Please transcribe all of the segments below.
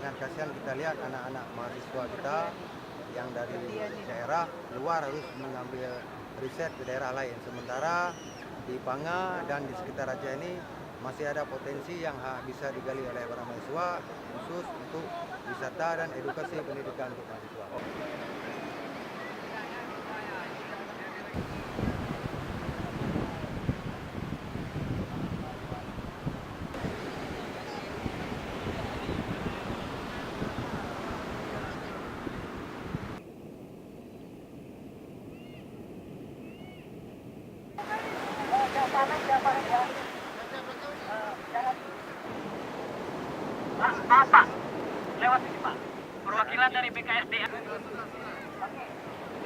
dengan kasihan kita lihat anak-anak mahasiswa kita yang dari daerah luar harus mengambil riset ke daerah lain. Sementara di Panga dan di sekitar Aceh ini masih ada potensi yang bisa digali oleh para mahasiswa khusus untuk wisata dan edukasi pendidikan untuk mahasiswa. Bapak, lewat sini Pak. Perwakilan dari BKSDA.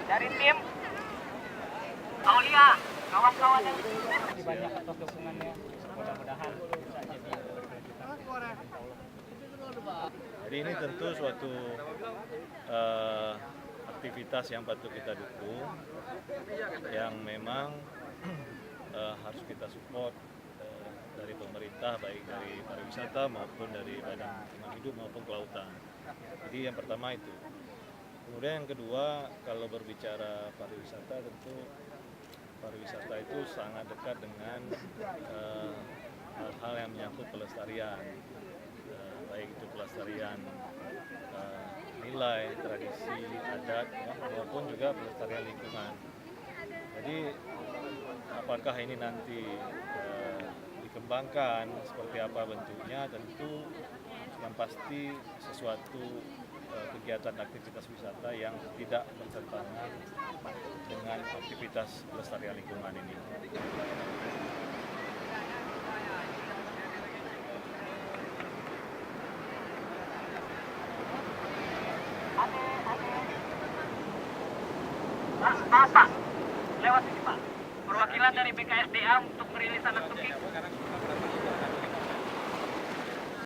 Dari tim Aulia, kawan-kawan yang banyak atas dukungannya. Mudah-mudahan bisa jadi berkelanjutan. Jadi ini tentu suatu aktivitas yang patut kita dukung, yang memang harus kita support dari pemerintah, baik dari pariwisata maupun dari badan lingkungan hidup maupun kelautan. Jadi yang pertama itu. Kemudian yang kedua, kalau berbicara pariwisata, tentu pariwisata itu sangat dekat dengan hal-hal yang menyangkut pelestarian, baik itu pelestarian nilai, tradisi, adat, ya, maupun juga pelestarian lingkungan. Jadi apakah ini nanti dikembangkan, seperti apa bentuknya, tentu yang pasti sesuatu kegiatan aktivitas wisata yang tidak bertentangan dengan aktivitas pelestarian lingkungan ini. Bapak, lewat sini Pak. Perwakilan dari BKSDA untuk merilis anak tukik.